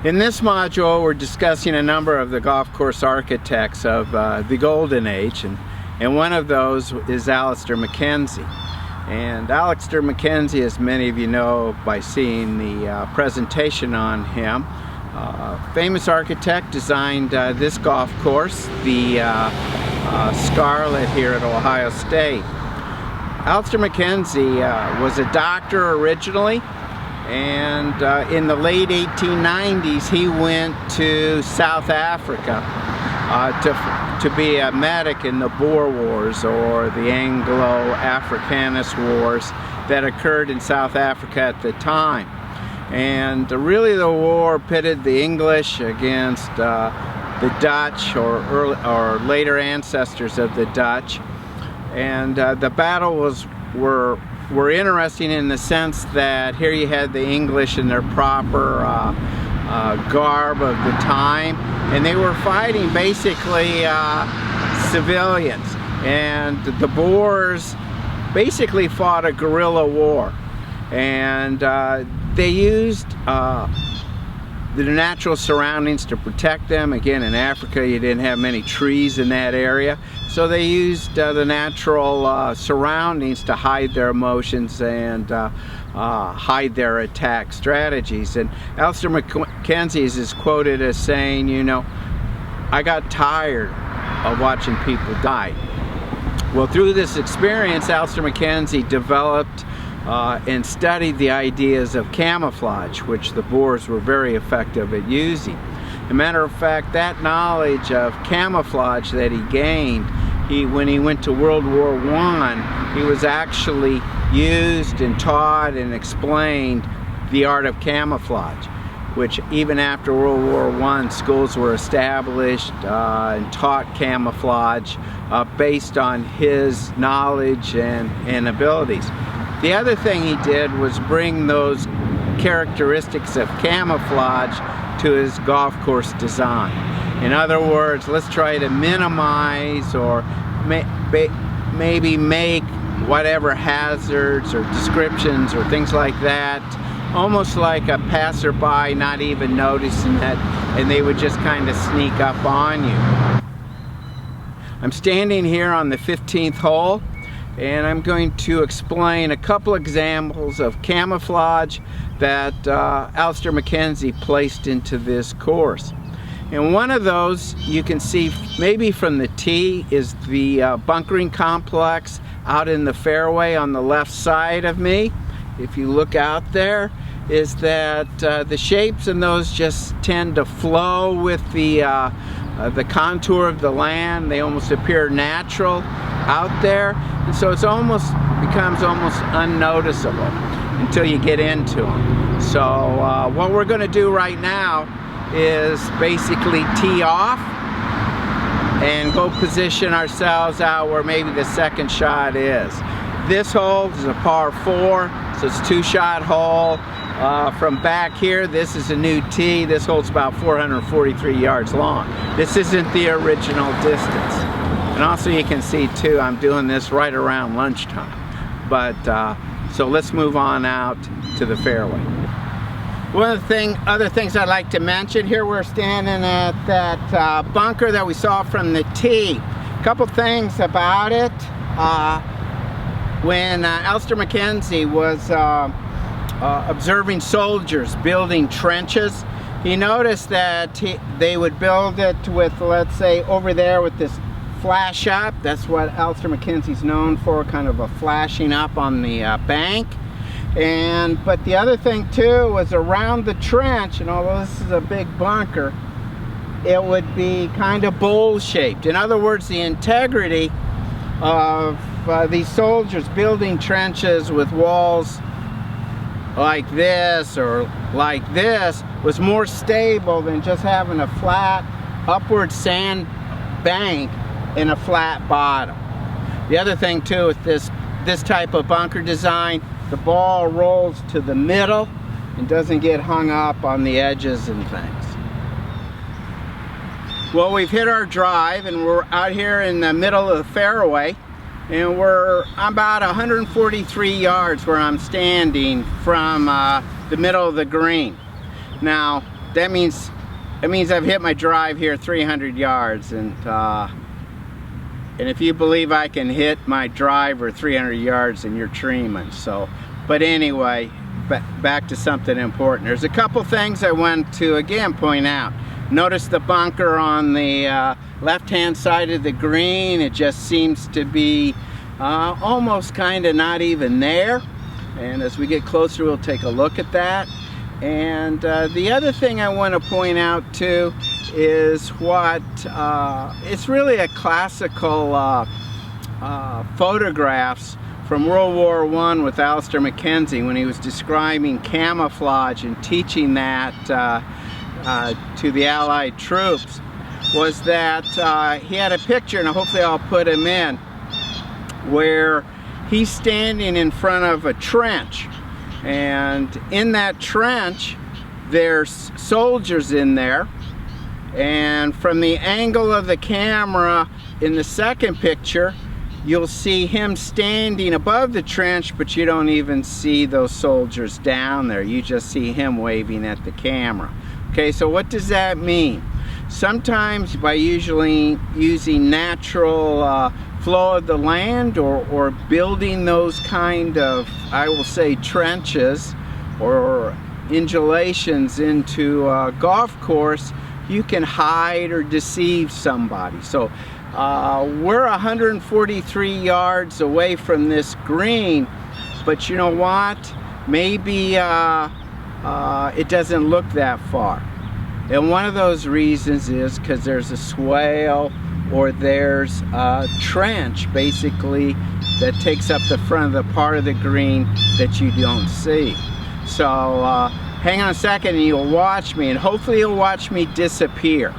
In this module, we're discussing a number of the golf course architects of the Golden Age, and one of those is Alistair Mackenzie. And Alistair Mackenzie, as many of you know by seeing the presentation on him, famous architect, designed this golf course, the Scarlet here at Ohio State. Alistair Mackenzie was a doctor originally, and in the late 1890s he went to South Africa to be a medic in the Boer Wars, or the Anglo-Africanist Wars that occurred in South Africa at the time. And really the war pitted the English against the Dutch, or later ancestors of the Dutch. And the battle were interesting in the sense that here you had the English in their proper garb of the time, and they were fighting basically civilians. And the Boers basically fought a guerrilla war, and they used the natural surroundings to protect them. Again, in Africa you didn't have many trees in that area, so they used the natural surroundings to hide their emotions and hide their attack strategies. And Alistair Mackenzie is quoted as saying, you know, I got tired of watching people die. Well, through this experience, Alistair Mackenzie developed and studied the ideas of camouflage, which the Boers were very effective at using. As a matter of fact, that knowledge of camouflage that he gained, when he went to World War I, he was actually used and taught and explained the art of camouflage, which even after World War I, schools were established and taught camouflage based on his knowledge and abilities. The other thing he did was bring those characteristics of camouflage to his golf course design. In other words, let's try to minimize or maybe make whatever hazards or descriptions or things like that almost like a passerby not even noticing it, and they would just kind of sneak up on you. I'm standing here on the 15th hole, and I'm going to explain a couple examples of camouflage that Alistair Mackenzie placed into this course. And one of those you can see maybe from the tee is the bunkering complex out in the fairway on the left side of me. If you look out there, is that the shapes in those just tend to flow with the contour of the land. They almost appear natural out there, and so it becomes almost unnoticeable until you get into them. So what we're going to do right now is basically tee off and go position ourselves out where maybe the second shot is. This hole is a par 4, so it's a 2-shot hole. From back here, this is a new tee. This hole's about 443 yards long. This isn't the original distance. And also you can see too, I'm doing this right around lunchtime. But so let's move on out to the fairway. One of the other things I'd like to mention, here we're standing at that bunker that we saw from the tee. A couple things about it. When Alistair Mackenzie was observing soldiers building trenches, he noticed that they would build it with, let's say, over there with this flash up. That's what Alistair Mackenzie's known for, kind of a flashing up on the bank. But the other thing too was around the trench, and although this is a big bunker, it would be kind of bowl shaped. In other words, the integrity of these soldiers building trenches with walls like this or like this was more stable than just having a flat upward sand bank and a flat bottom. The other thing too with this type of bunker design, the ball rolls to the middle and doesn't get hung up on the edges and things. Well, we've hit our drive and we're out here in the middle of the fairway, and we're about 143 yards where I'm standing from the middle of the green. Now, that means I've hit my drive here 300 yards, and if you believe I can hit my driver 300 yards, then you're dreaming. So, but anyway, back to something important. There's a couple things I want to again point out. Notice the bunker on the left-hand side of the green. It just seems to be almost kind of not even there. And as we get closer, we'll take a look at that. And the other thing I want to point out too is what it's really a classical photographs from World War I with Alistair Mackenzie when he was describing camouflage and teaching that to the Allied troops. Was that he had a picture, and hopefully I'll put him in, where he's standing in front of a trench, and in that trench there's soldiers in there, and from the angle of the camera in the second picture you'll see him standing above the trench, but you don't even see those soldiers down there. You just see him waving at the camera. Okay, so what does that mean? Sometimes by usually using natural flow of the land or building those kind of, I will say, trenches or undulations into a golf course, you can hide or deceive somebody. So we're 143 yards away from this green, but you know what? Maybe it doesn't look that far. And one of those reasons is because there's a swale or there's a trench basically that takes up the front of the part of the green that you don't see. So hang on a second and you'll watch me, and hopefully you'll watch me disappear.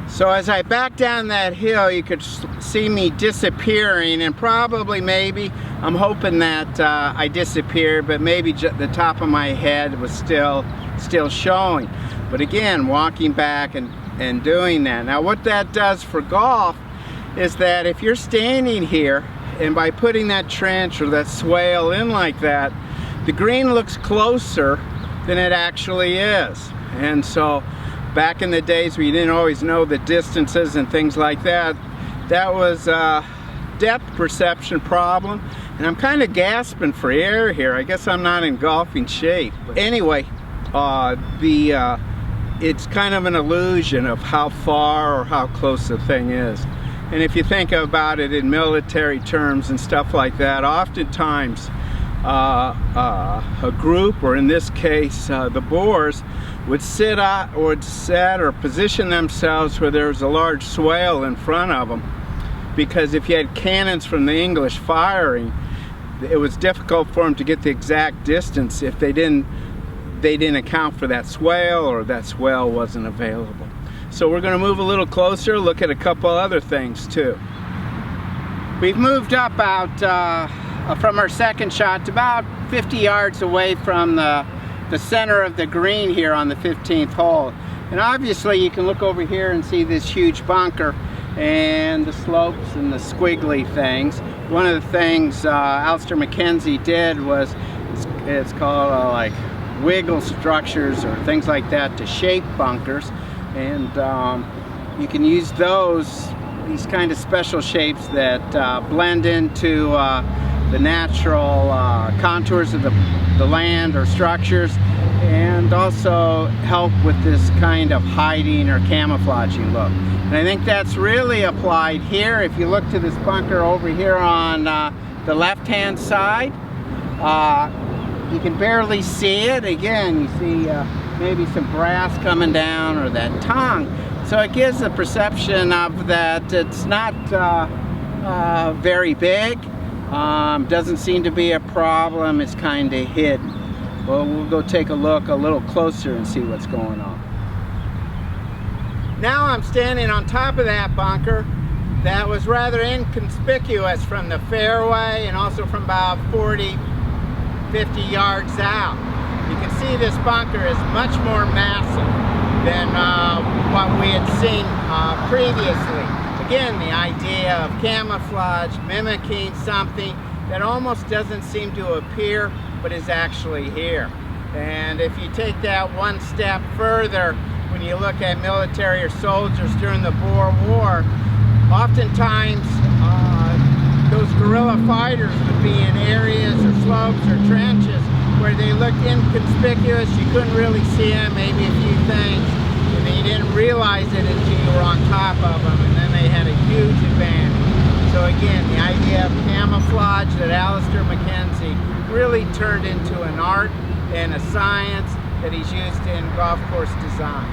So as I back down that hill, you could see me disappearing, and probably, maybe, I'm hoping that I disappeared, but maybe the top of my head was still showing. But again, walking back and doing that. Now what that does for golf is that if you're standing here, and by putting that trench or that swale in like that, the green looks closer than it actually is. And so back in the days where you didn't always know the distances and things like that, that was a depth perception problem. And I'm kind of gasping for air here. I guess I'm not in golfing shape. But anyway, it's kind of an illusion of how far or how close the thing is. And if you think about it in military terms and stuff like that, oftentimes a group, or in this case the Boers, would sit or position themselves where there was a large swale in front of them, because if you had cannons from the English firing, it was difficult for them to get the exact distance if they didn't account for that swale, or that swale wasn't available. So we're going to move a little closer, look at a couple other things too. We've moved up out from our second shot to about 50 yards away from the the center of the green here on the 15th hole. And obviously you can look over here and see this huge bunker and the slopes and the squiggly things. One of the things Alistair Mackenzie did was, it's called like wiggle structures or things like that to shape bunkers, and you can use these kind of special shapes that blend into the natural contours of the land or structures, and also help with this kind of hiding or camouflaging look. And I think that's really applied here. If you look to this bunker over here on the left-hand side, you can barely see it. Again, you see maybe some brass coming down or that tongue. So it gives the perception of that it's not very big. Doesn't seem to be a problem. It's kind of hidden. Well, we'll go take a look a little closer and see what's going on. Now I'm standing on top of that bunker that was rather inconspicuous from the fairway and also from about 40, 50 yards out. You can see this bunker is much more massive than what we had seen previously. Again, the idea of camouflage, mimicking something that almost doesn't seem to appear but is actually here. And if you take that one step further, when you look at military or soldiers during the Boer War, oftentimes those guerrilla fighters would be in areas or slopes or trenches where they looked inconspicuous. You couldn't really see them, maybe a few things, and you didn't realize it until you were on top of them, and then they had a huge advantage. So again, the idea of camouflage that Alistair Mackenzie really turned into an art and a science that he's used in golf course design.